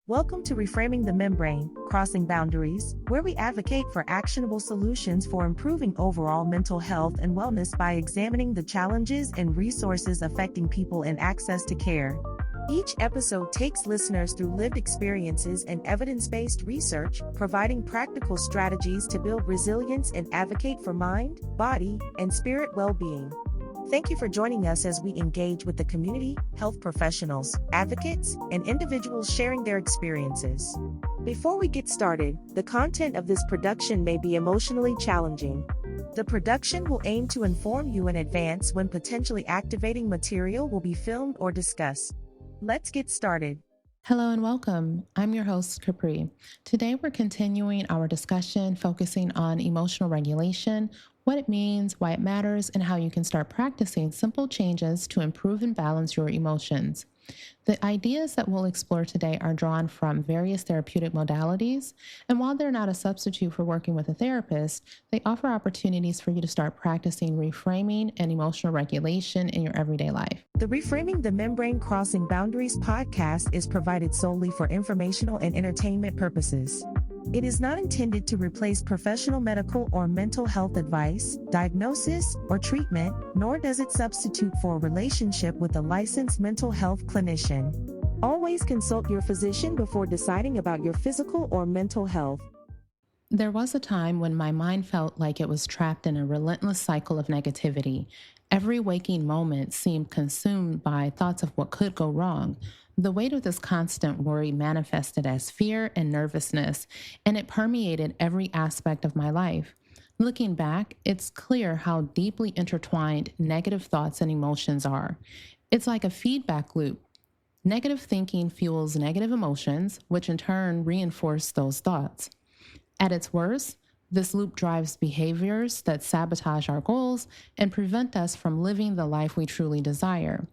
Welcome to Reframing the Membrane, Crossing Boundaries, where we advocate for actionable solutions for improving overall mental health and wellness by examining the challenges and resources affecting people and access to care. Each episode takes listeners through lived experiences and evidence-based research, providing practical strategies to build resilience and advocate for mind, body, and spirit well-being. Thank you for joining us as we engage with the community, health professionals, advocates, and individuals sharing their experiences. Before we get started, the content of this production may be emotionally challenging. The production will aim to inform you in advance when potentially activating material will be filmed or discussed. Let's get started. Hello and welcome. I'm your host, Kapri. Today we're continuing our discussion focusing on emotional regulation, what it means, why it matters, and how you can start practicing simple changes to improve and balance your emotions. The ideas that we'll explore today are drawn from various therapeutic modalities, and while they're not a substitute for working with a therapist, they offer opportunities for you to start practicing reframing and emotional regulation in your everyday life. The Reframing the Membrane Crossing Boundaries podcast is provided solely for informational and entertainment purposes. It is not intended to replace professional medical or mental health advice, diagnosis, or treatment, nor does it substitute for a relationship with a licensed mental health clinician. Always consult your physician before deciding about your physical or mental health. There was a time when my mind felt like it was trapped in a relentless cycle of negativity. Every waking moment seemed consumed by thoughts of what could go wrong. The weight of this constant worry manifested as fear and nervousness, and it permeated every aspect of my life. Looking back, it's clear how deeply intertwined negative thoughts and emotions are. It's like a feedback loop. Negative thinking fuels negative emotions, which in turn reinforce those thoughts. At its worst, this loop drives behaviors that sabotage our goals and prevent us from living the life we truly desire.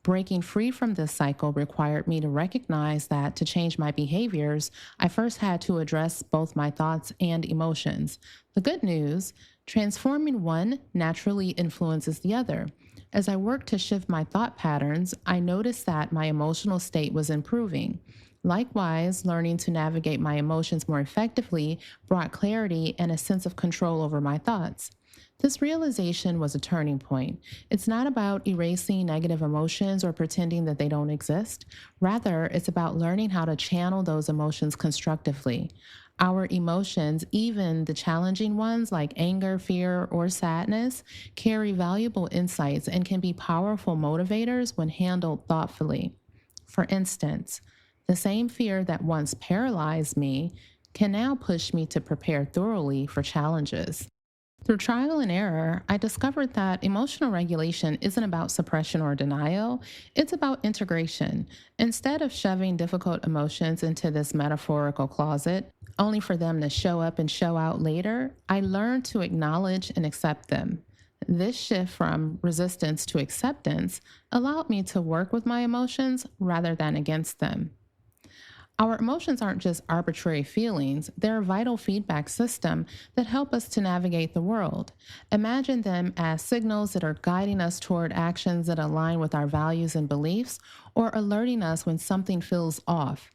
Breaking free from this cycle required me to recognize that to change my behaviors, I first had to address both my thoughts and emotions. The good news, transforming one naturally influences the other. As I worked to shift my thought patterns, I noticed that my emotional state was improving. Likewise, learning to navigate my emotions more effectively brought clarity and a sense of control over my thoughts. This realization was a turning point. It's not about erasing negative emotions or pretending that they don't exist. Rather, it's about learning how to channel those emotions constructively. Our emotions, even the challenging ones like anger, fear, or sadness, carry valuable insights and can be powerful motivators when handled thoughtfully. For instance, the same fear that once paralyzed me can now push me to prepare thoroughly for challenges. Through trial and error, I discovered that emotional regulation isn't about suppression or denial, it's about integration. Instead of shoving difficult emotions into this metaphorical closet, only for them to show up and show out later, I learned to acknowledge and accept them. This shift from resistance to acceptance allowed me to work with my emotions rather than against them. Our emotions aren't just arbitrary feelings, they're a vital feedback system that help us to navigate the world. Imagine them as signals that are guiding us toward actions that align with our values and beliefs, or alerting us when something feels off.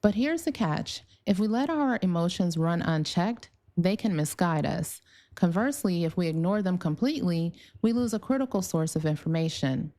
But here's the catch. If we let our emotions run unchecked, they can misguide us. Conversely, if we ignore them completely, we lose a critical source of information.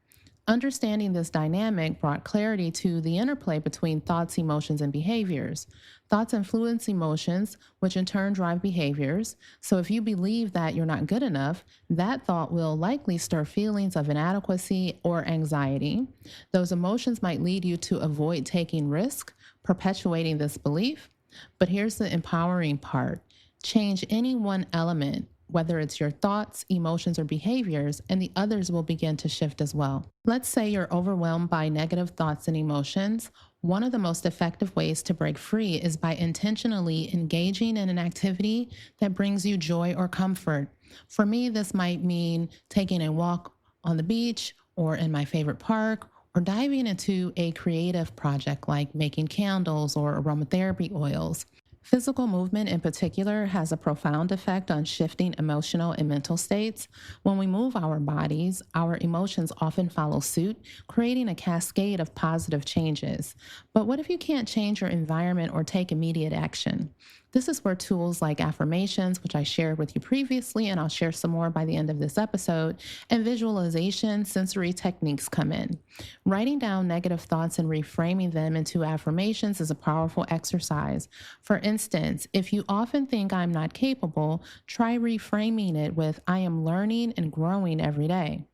Understanding this dynamic brought clarity to the interplay between thoughts, emotions, and behaviors. Thoughts influence emotions, which in turn drive behaviors. So if you believe that you're not good enough, that thought will likely stir feelings of inadequacy or anxiety. Those emotions might lead you to avoid taking risk, perpetuating this belief. But here's the empowering part. Change any one element, whether it's your thoughts, emotions, or behaviors, and the others will begin to shift as well. Let's say you're overwhelmed by negative thoughts and emotions. One of the most effective ways to break free is by intentionally engaging in an activity that brings you joy or comfort. For me, this might mean taking a walk on the beach or in my favorite park, or diving into a creative project like making candles or aromatherapy oils. Physical movement in particular has a profound effect on shifting emotional and mental states. When we move our bodies, our emotions often follow suit, creating a cascade of positive changes. But what if you can't change your environment or take immediate action? This is where tools like affirmations, which I shared with you previously, and I'll share some more by the end of this episode, and visualization, sensory techniques come in. Writing down negative thoughts and reframing them into affirmations is a powerful exercise. For instance, if you often think I'm not capable, try reframing it with I am learning and growing every day.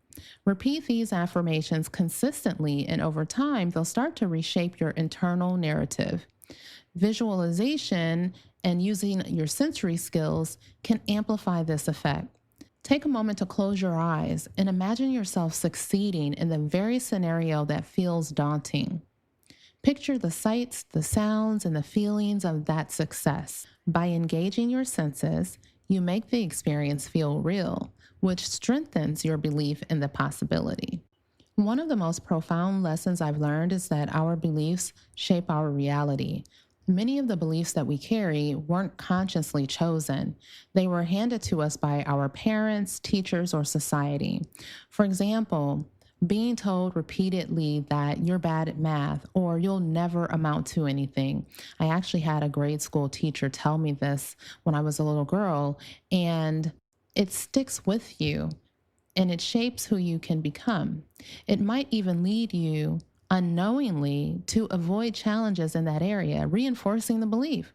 Repeat these affirmations consistently, and over time, they'll start to reshape your internal narrative. Visualization and using your sensory skills can amplify this effect. Take a moment to close your eyes and imagine yourself succeeding in the very scenario that feels daunting. Picture the sights, the sounds, and the feelings of that success. By engaging your senses, you make the experience feel real, which strengthens your belief in the possibility. One of the most profound lessons I've learned is that our beliefs shape our reality. Many of the beliefs that we carry weren't consciously chosen. They were handed to us by our parents, teachers, or society. For example, being told repeatedly that you're bad at math or you'll never amount to anything. I actually had a grade school teacher tell me this when I was a little girl, and it sticks with you and it shapes who you can become. It might even lead you unknowingly to avoid challenges in that area, reinforcing the belief.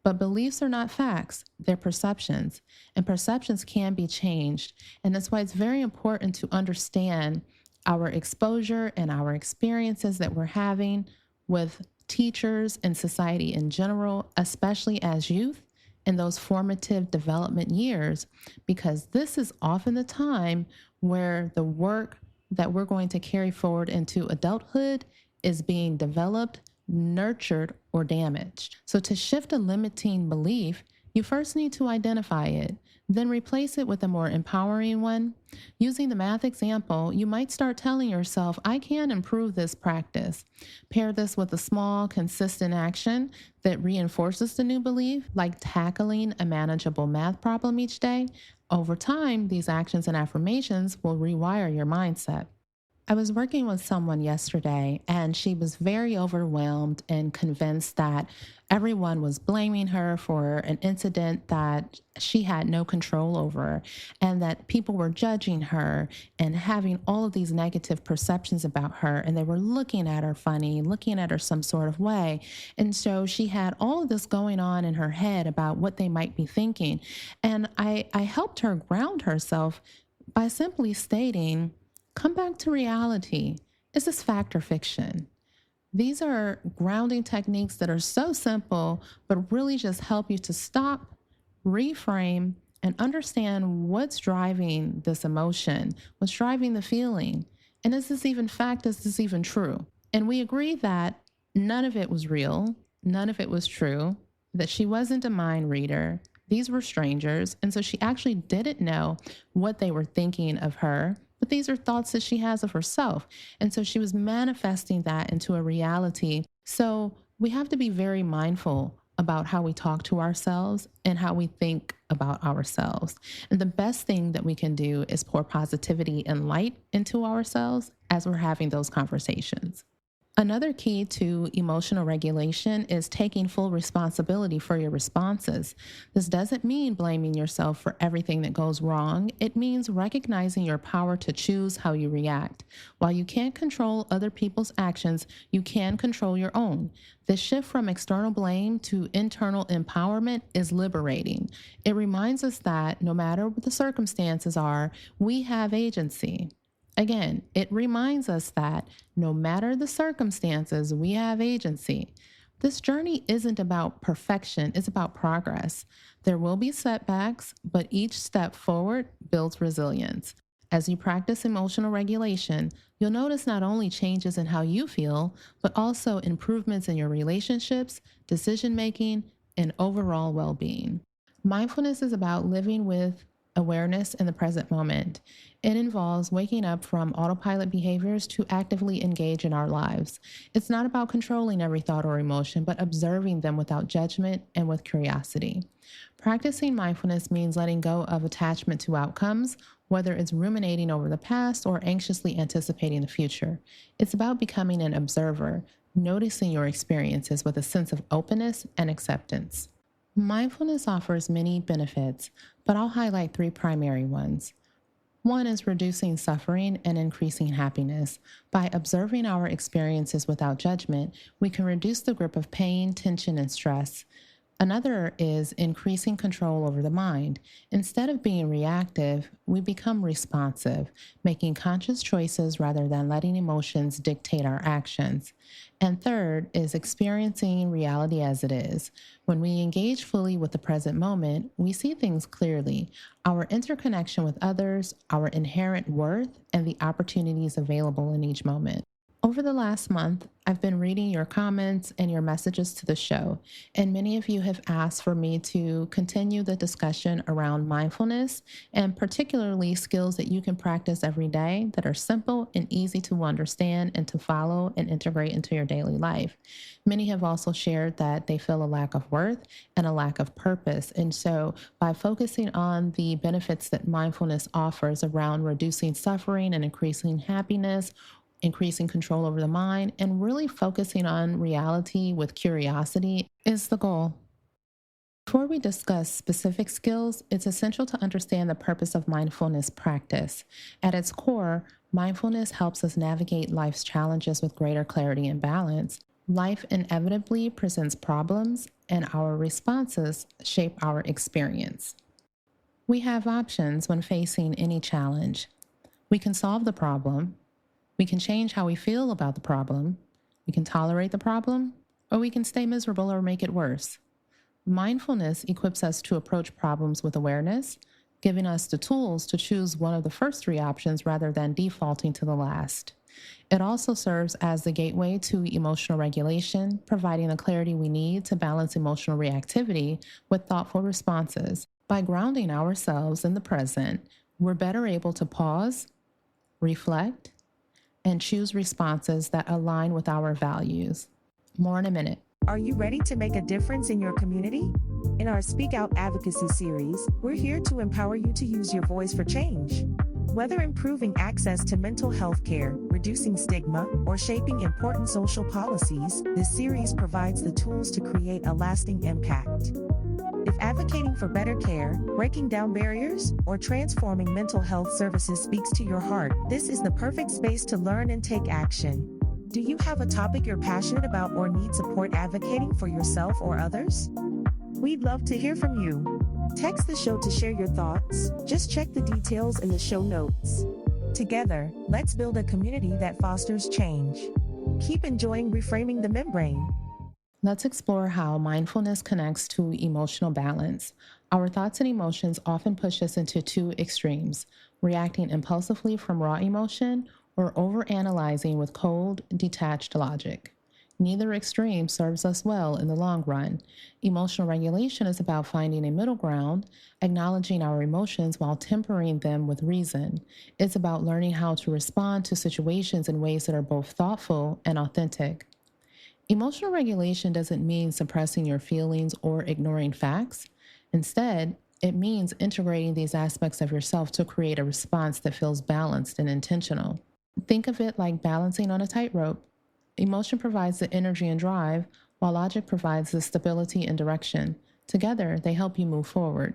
But beliefs are not facts, they're perceptions, and perceptions can be changed. And that's why it's very important to understand our exposure and our experiences that we're having with teachers and society in general, especially as youth in those formative development years, because this is often the time where the work that we're going to carry forward into adulthood is being developed, nurtured, or damaged. So, to shift a limiting belief, you first need to identify it, then replace it with a more empowering one. Using the math example, you might start telling yourself, I can improve this practice. Pair this with a small, consistent action that reinforces the new belief, like tackling a manageable math problem each day. Over time, these actions and affirmations will rewire your mindset. I was working with someone yesterday, and she was very overwhelmed and convinced that everyone was blaming her for an incident that she had no control over, and that people were judging her and having all of these negative perceptions about her. And they were looking at her funny, looking at her some sort of way. And so she had all of this going on in her head about what they might be thinking. And I helped her ground herself by simply stating, come back to reality. Is this fact or fiction? These are grounding techniques that are so simple, but really just help you to stop, reframe, and understand what's driving this emotion, what's driving the feeling. And is this even fact? Is this even true? And we agree that none of it was real, none of it was true, that she wasn't a mind reader. These were strangers. And so she actually didn't know what they were thinking of her, but these are thoughts that she has of herself. And so she was manifesting that into a reality. So we have to be very mindful about how we talk to ourselves and how we think about ourselves. And the best thing that we can do is pour positivity and light into ourselves as we're having those conversations. Another key to emotional regulation is taking full responsibility for your responses. This doesn't mean blaming yourself for everything that goes wrong. It means recognizing your power to choose how you react. While you can't control other people's actions, you can control your own. The shift from external blame to internal empowerment is liberating. It reminds us that no matter what the circumstances are, we have agency. Again, it reminds us that no matter the circumstances, we have agency. This journey isn't about perfection, it's about progress. There will be setbacks, but each step forward builds resilience. As you practice emotional regulation, you'll notice not only changes in how you feel, but also improvements in your relationships, decision making, and overall well being. Mindfulness is about living with awareness in the present moment. It involves waking up from autopilot behaviors to actively engage in our lives. It's not about controlling every thought or emotion, but observing them without judgment and with curiosity. Practicing mindfulness means letting go of attachment to outcomes, whether it's ruminating over the past or anxiously anticipating the future. It's about becoming an observer, noticing your experiences with a sense of openness and acceptance. Mindfulness offers many benefits, but I'll highlight three primary ones. One is reducing suffering and increasing happiness. By observing our experiences without judgment, we can reduce the grip of pain, tension, and stress. Another is increasing control over the mind. Instead of being reactive, we become responsive, making conscious choices rather than letting emotions dictate our actions. And third is experiencing reality as it is. When we engage fully with the present moment, we see things clearly, our interconnection with others, our inherent worth, and the opportunities available in each moment. Over the last month, I've been reading your comments and your messages to the show, and many of you have asked for me to continue the discussion around mindfulness and particularly skills that you can practice every day that are simple and easy to understand and to follow and integrate into your daily life. Many have also shared that they feel a lack of worth and a lack of purpose. And so, by focusing on the benefits that mindfulness offers around reducing suffering and increasing happiness, increasing control over the mind, and really focusing on reality with curiosity is the goal. Before we discuss specific skills, it's essential to understand the purpose of mindfulness practice. At its core, mindfulness helps us navigate life's challenges with greater clarity and balance. Life inevitably presents problems, and our responses shape our experience. We have options when facing any challenge. We can solve the problem. We can change how we feel about the problem. We can tolerate the problem, or we can stay miserable or make it worse. Mindfulness equips us to approach problems with awareness, giving us the tools to choose one of the first three options rather than defaulting to the last. It also serves as the gateway to emotional regulation, providing the clarity we need to balance emotional reactivity with thoughtful responses. By grounding ourselves in the present, we're better able to pause, reflect, and choose responses that align with our values. More in a minute. Are you ready to make a difference in your community? In our Speak Out Advocacy series, we're here to empower you to use your voice for change. Whether improving access to mental health care, reducing stigma, or shaping important social policies, this series provides the tools to create a lasting impact. If advocating for better care, breaking down barriers, or transforming mental health services speaks to your heart, this is the perfect space to learn and take action. Do you have a topic you're passionate about or need support advocating for yourself or others? We'd love to hear from you. Text the show to share your thoughts. Just check the details in the show notes. Together, let's build a community that fosters change. Keep enjoying Reframing the Membrane. Let's explore how mindfulness connects to emotional balance. Our thoughts and emotions often push us into two extremes, reacting impulsively from raw emotion or overanalyzing with cold, detached logic. Neither extreme serves us well in the long run. Emotional regulation is about finding a middle ground, acknowledging our emotions while tempering them with reason. It's about learning how to respond to situations in ways that are both thoughtful and authentic. Emotional regulation doesn't mean suppressing your feelings or ignoring facts. Instead, it means integrating these aspects of yourself to create a response that feels balanced and intentional. Think of it like balancing on a tightrope. Emotion provides the energy and drive, while logic provides the stability and direction. Together, they help you move forward.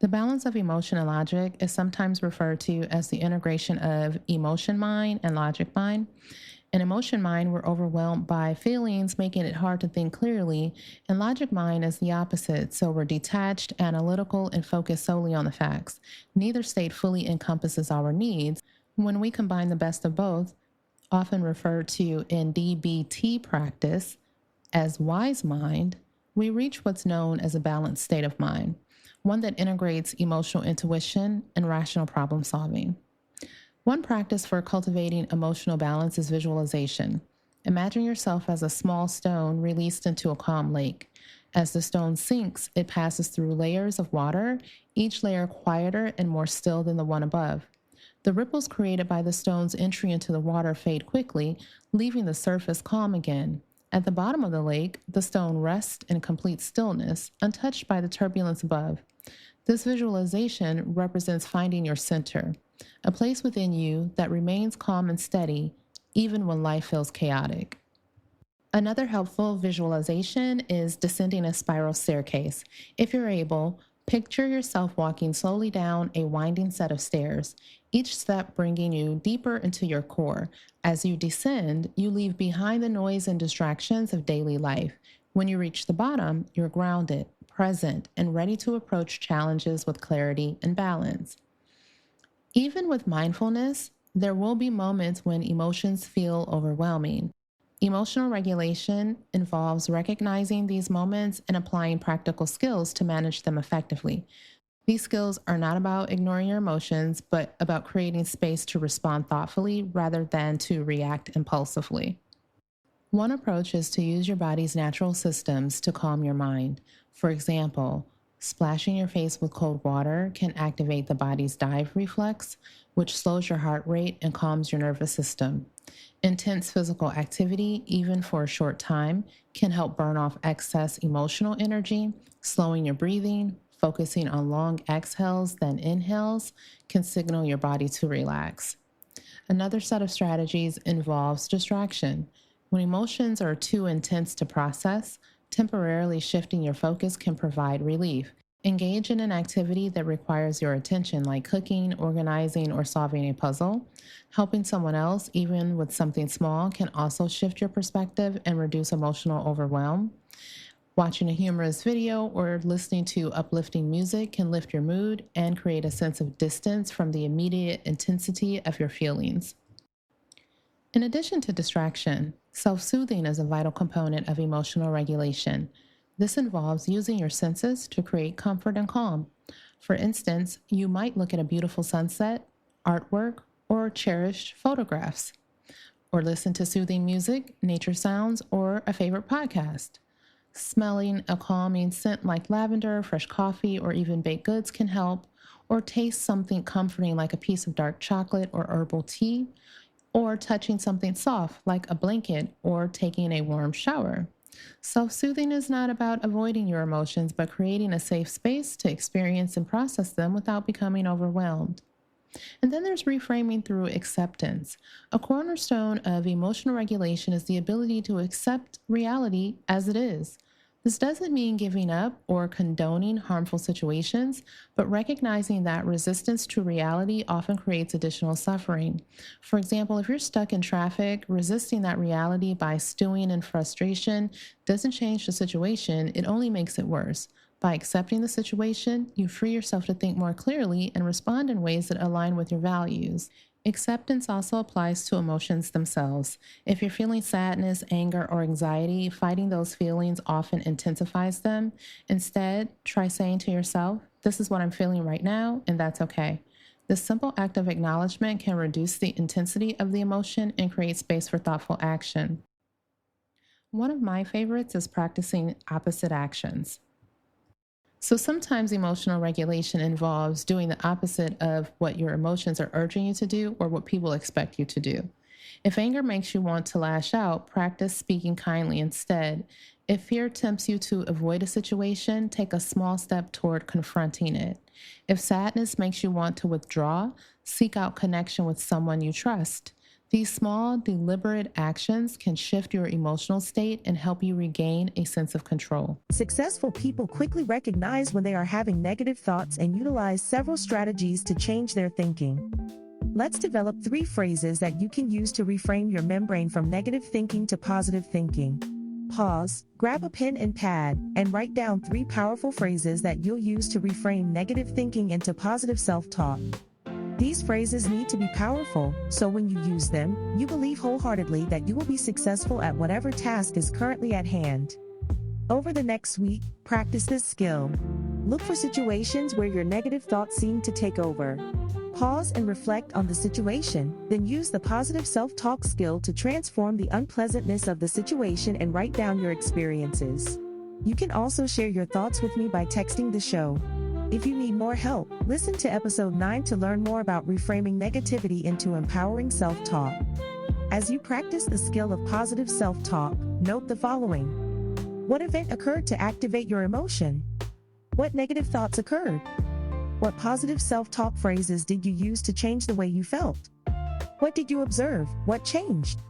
The balance of emotion and logic is sometimes referred to as the integration of emotion mind and logic mind. In emotion mind, we're overwhelmed by feelings, making it hard to think clearly, and logic mind is the opposite, so we're detached, analytical, and focused solely on the facts. Neither state fully encompasses our needs. When we combine the best of both, often referred to in DBT practice as wise mind, we reach what's known as a balanced state of mind, one that integrates emotional intuition and rational problem solving. One practice for cultivating emotional balance is visualization. Imagine yourself as a small stone released into a calm lake. As the stone sinks, it passes through layers of water, each layer quieter and more still than the one above. The ripples created by the stone's entry into the water fade quickly, leaving the surface calm again. At the bottom of the lake, the stone rests in complete stillness, untouched by the turbulence above. This visualization represents finding your center, a place within you that remains calm and steady, even when life feels chaotic. Another helpful visualization is descending a spiral staircase. If you're able, picture yourself walking slowly down a winding set of stairs, each step bringing you deeper into your core. As you descend, you leave behind the noise and distractions of daily life. When you reach the bottom, you're grounded, present, and ready to approach challenges with clarity and balance. Even with mindfulness, there will be moments when emotions feel overwhelming. Emotional regulation involves recognizing these moments and applying practical skills to manage them effectively. These skills are not about ignoring your emotions, but about creating space to respond thoughtfully rather than to react impulsively. One approach is to use your body's natural systems to calm your mind. For example, splashing your face with cold water can activate the body's dive reflex, which slows your heart rate and calms your nervous system. Intense physical activity, even for a short time, can help burn off excess emotional energy. Slowing your breathing, focusing on long exhales than inhales, can signal your body to relax. Another set of strategies involves distraction. When emotions are too intense to process, temporarily shifting your focus can provide relief. Engage in an activity that requires your attention, like cooking, organizing, or solving a puzzle. Helping someone else, even with something small, can also shift your perspective and reduce emotional overwhelm. Watching a humorous video or listening to uplifting music can lift your mood and create a sense of distance from the immediate intensity of your feelings. In addition to distraction, self-soothing is a vital component of emotional regulation. This involves using your senses to create comfort and calm. For instance, you might look at a beautiful sunset, artwork, or cherished photographs, or listen to soothing music, nature sounds, or a favorite podcast. Smelling a calming scent like lavender, fresh coffee, or even baked goods can help, or taste something comforting like a piece of dark chocolate or herbal tea, or touching something soft like a blanket or taking a warm shower. Self-soothing is not about avoiding your emotions, but creating a safe space to experience and process them without becoming overwhelmed. And then there's reframing through acceptance. A cornerstone of emotional regulation is the ability to accept reality as it is. This doesn't mean giving up or condoning harmful situations, but recognizing that resistance to reality often creates additional suffering. For example, if you're stuck in traffic, resisting that reality by stewing in frustration doesn't change the situation, it only makes it worse. By accepting the situation, you free yourself to think more clearly and respond in ways that align with your values. Acceptance also applies to emotions themselves. If you're feeling sadness, anger, or anxiety, fighting those feelings often intensifies them. Instead, try saying to yourself, "This is what I'm feeling right now, and that's okay." This simple act of acknowledgement can reduce the intensity of the emotion and create space for thoughtful action. One of my favorites is practicing opposite actions. So sometimes emotional regulation involves doing the opposite of what your emotions are urging you to do or what people expect you to do. If anger makes you want to lash out, practice speaking kindly instead. If fear tempts you to avoid a situation, take a small step toward confronting it. If sadness makes you want to withdraw, seek out connection with someone you trust. These small, deliberate actions can shift your emotional state and help you regain a sense of control. Successful people quickly recognize when they are having negative thoughts and utilize several strategies to change their thinking. Let's develop 3 phrases that you can use to reframe your membrane from negative thinking to positive thinking. Pause, grab a pen and pad, and write down 3 powerful phrases that you'll use to reframe negative thinking into positive self-talk. These phrases need to be powerful, so when you use them, you believe wholeheartedly that you will be successful at whatever task is currently at hand. Over the next week, practice this skill. Look for situations where your negative thoughts seem to take over. Pause and reflect on the situation, then use the positive self-talk skill to transform the unpleasantness of the situation and write down your experiences. You can also share your thoughts with me by texting the show. If you need more help, listen to episode 9 to learn more about reframing negativity into empowering self-talk. As you practice the skill of positive self-talk, note the following. What event occurred to activate your emotion? What negative thoughts occurred? What positive self-talk phrases did you use to change the way you felt? What did you observe? What changed?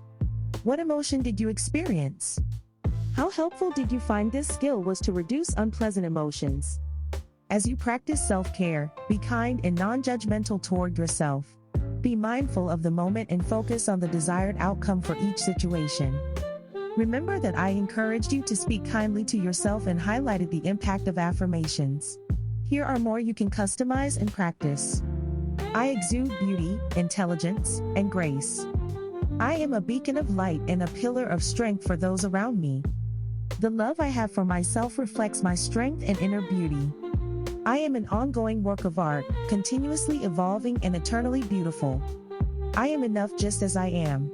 What emotion did you experience? How helpful did you find this skill was to reduce unpleasant emotions? As you practice self-care, be kind and non-judgmental toward yourself. Be mindful of the moment and focus on the desired outcome for each situation. Remember that I encouraged you to speak kindly to yourself and highlighted the impact of affirmations. Here are more you can customize and practice. I exude beauty, intelligence, and grace. I am a beacon of light and a pillar of strength for those around me. The love I have for myself reflects my strength and inner beauty. I am an ongoing work of art, continuously evolving and eternally beautiful. I am enough just as I am.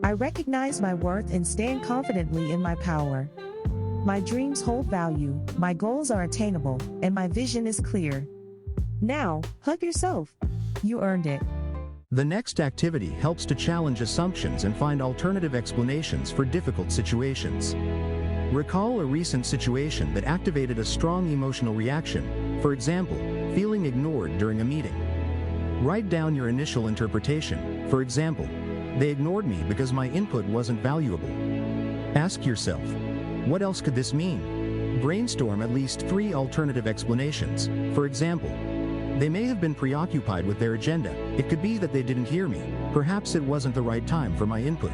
I recognize my worth and stand confidently in my power. My dreams hold value, my goals are attainable, and my vision is clear. Now, hug yourself. You earned it. The next activity helps to challenge assumptions and find alternative explanations for difficult situations. Recall a recent situation that activated a strong emotional reaction, for example, feeling ignored during a meeting. Write down your initial interpretation, for example, they ignored me because my input wasn't valuable. Ask yourself, what else could this mean? Brainstorm at least 3 alternative explanations, for example, they may have been preoccupied with their agenda. It could be that they didn't hear me. Perhaps it wasn't the right time for my input.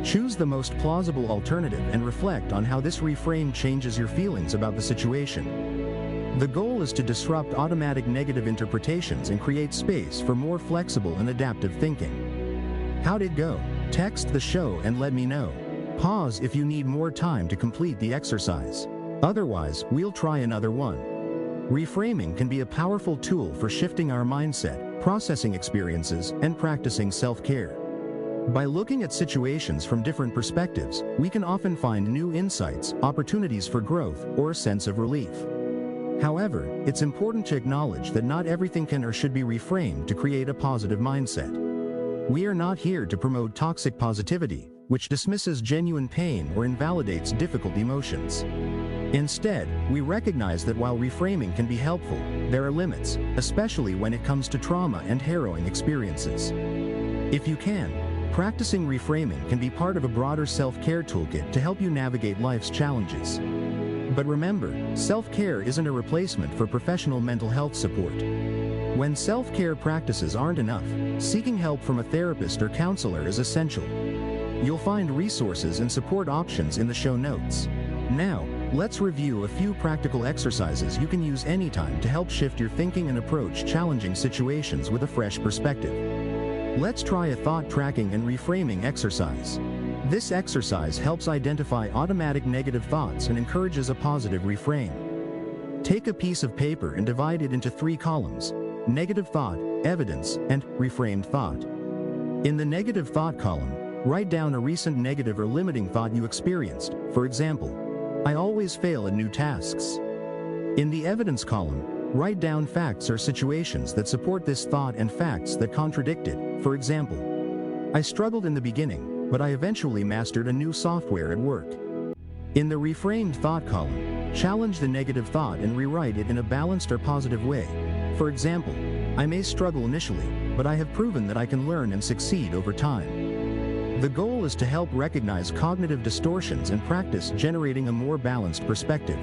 Choose the most plausible alternative and reflect on how this reframe changes your feelings about the situation. The goal is to disrupt automatic negative interpretations and create space for more flexible and adaptive thinking. How'd it go? Text the show and let me know. Pause if you need more time to complete the exercise. Otherwise, we'll try another one. Reframing can be a powerful tool for shifting our mindset, processing experiences, and practicing self-care. By looking at situations from different perspectives, we can often find new insights, opportunities for growth, or a sense of relief. However, it's important to acknowledge that not everything can or should be reframed to create a positive mindset. We are not here to promote toxic positivity, which dismisses genuine pain or invalidates difficult emotions. Instead, we recognize that while reframing can be helpful, there are limits, especially when it comes to trauma and harrowing experiences. If you can, practicing reframing can be part of a broader self-care toolkit to help you navigate life's challenges. But remember, self-care isn't a replacement for professional mental health support. When self-care practices aren't enough, seeking help from a therapist or counselor is essential. You'll find resources and support options in the show notes. Now, let's review a few practical exercises you can use anytime to help shift your thinking and approach challenging situations with a fresh perspective. Let's try a thought tracking and reframing exercise. This exercise helps identify automatic negative thoughts and encourages a positive reframe. Take a piece of paper and divide it into 3 columns: negative thought, evidence, and reframed thought. In the negative thought column, write down a recent negative or limiting thought you experienced. For example, I always fail at new tasks. In the evidence column, write down facts or situations that support this thought and facts that contradict it. For example, I struggled in the beginning, but I eventually mastered a new software at work. In the reframed thought column, challenge the negative thought and rewrite it in a balanced or positive way. For example, I may struggle initially, but I have proven that I can learn and succeed over time. The goal is to help recognize cognitive distortions and practice generating a more balanced perspective.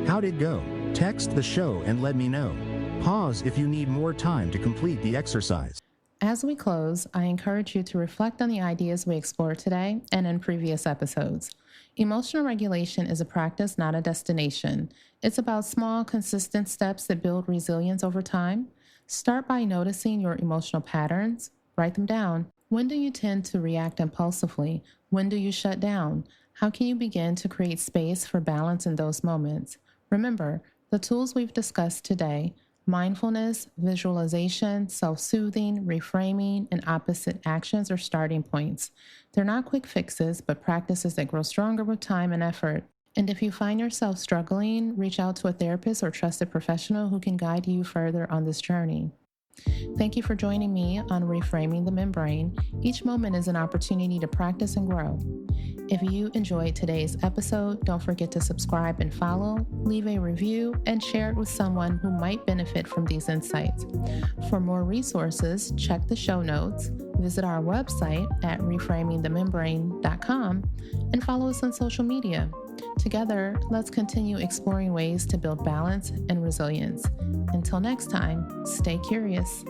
How'd it go? Text the show and let me know. Pause if you need more time to complete the exercise. As we close, I encourage you to reflect on the ideas we explored today and in previous episodes. Emotional regulation is a practice, not a destination. It's about small, consistent steps that build resilience over time. Start by noticing your emotional patterns. Write them down. When do you tend to react impulsively? When do you shut down? How can you begin to create space for balance in those moments? Remember, the tools we've discussed today, mindfulness, visualization, self-soothing, reframing, and opposite actions are starting points. They're not quick fixes, but practices that grow stronger with time and effort. And if you find yourself struggling, reach out to a therapist or trusted professional who can guide you further on this journey. Thank you for joining me on Reframing the Membrane. Each moment is an opportunity to practice and grow. If you enjoyed today's episode, don't forget to subscribe and follow, leave a review, and share it with someone who might benefit from these insights. For more resources, check the show notes, visit our website at reframingthemembrane.com, and follow us on social media. Together, let's continue exploring ways to build balance and resilience. Until next time, stay curious.